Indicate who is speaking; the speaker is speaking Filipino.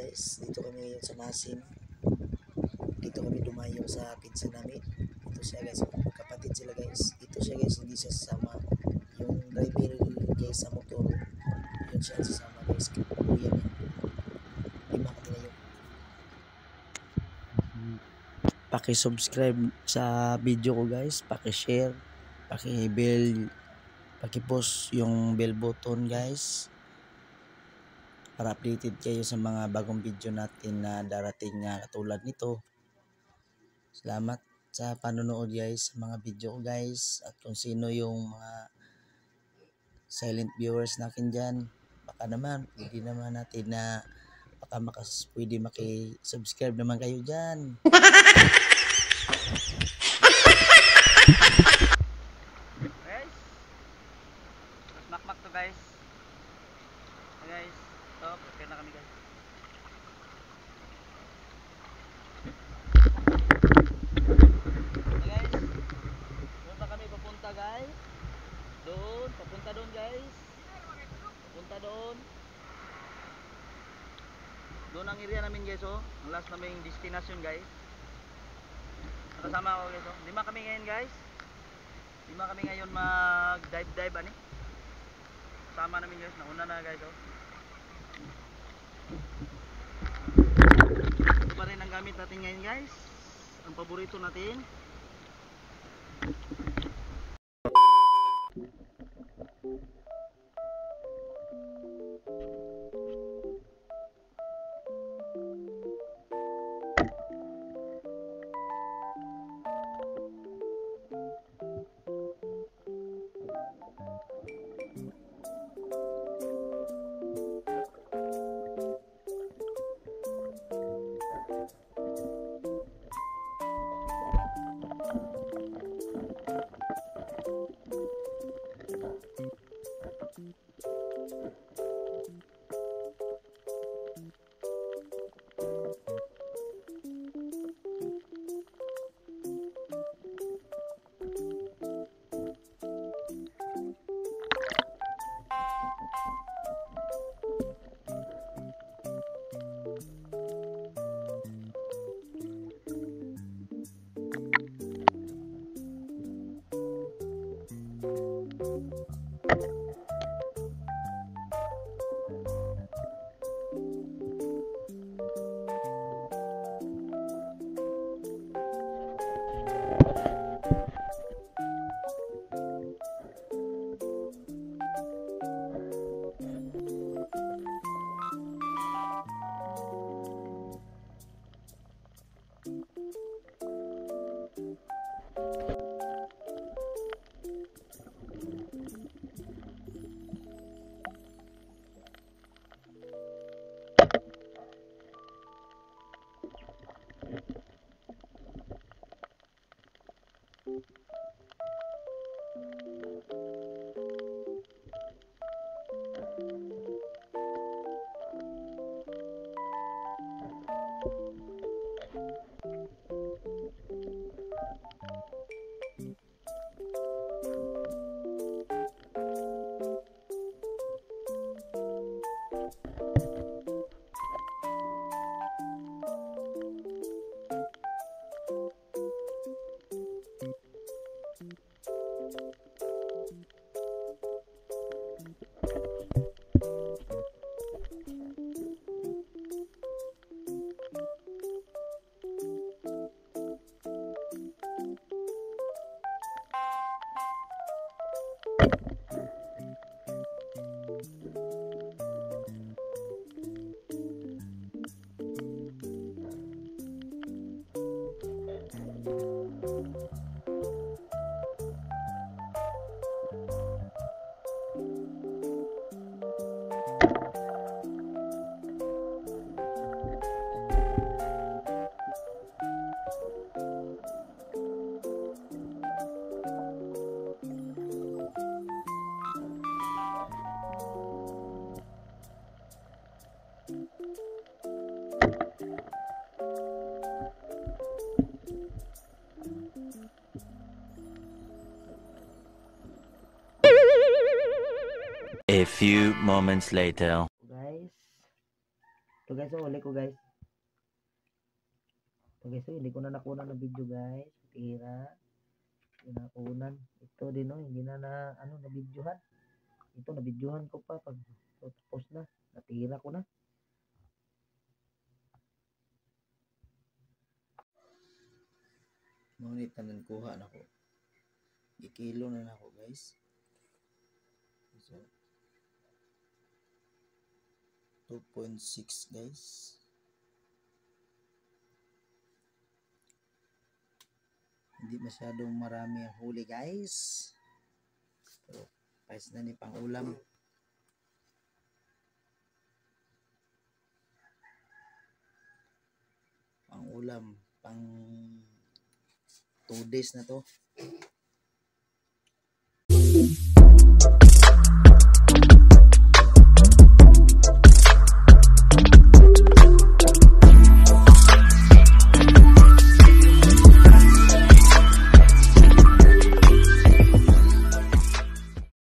Speaker 1: guys, dito kami ngayon sa Masin. Dito kami dumayo sa pinsa namin. Ito siya guys, kapatid sila guys. Ito siya guys, hindi siya sasama. Yung driver guys sa motor, yun siya sasama guys. Kuya niya. Lima kami ngayon. Paki-subscribe sa video ko guys, paki-share, paki-bell, paki-post yung bell button guys. Para updated kayo sa mga bagong video natin na darating na katulad nito. Salamat sa panonood guys sa mga video ko guys, at kung sino yung mga silent viewers natin dyan, baka naman pwede naman natin na pwede maki-subscribe naman kayo dyan.
Speaker 2: Guys, makmak to guys. Guys, stop, prepare na kami guys. Guys, doon pa kami papunta guys. Papunta doon guys. Papunta doon. Doon ang area namin guys oh. Ang last naming destination guys. Nakasama ako guys oh. 5 kami ngayon guys. 5 kami ngayon mag-dive ani. Sama namin guys, nauna na guys oh. Ito pa rin ang gamit natin ngayon guys. Ang paborito natin.
Speaker 3: A few moments later.
Speaker 1: Guys, Ito guys, oh, uli ko guys. Ito guys, oh, hindi ko na nakunan ng video guys. Tira. Hindi na nakunan. Ito din, oh, hindi na na videohan. Ito, na videohan ko pa pag tapos na. Natira ko na. Ngunit tanan kuha na ko. Ikilo na ako guys. So, 2.6 guys. Hindi masyadong marami ang huli guys. So, pais na ni pang ulam. Pang ulam. Pang 2 days na to.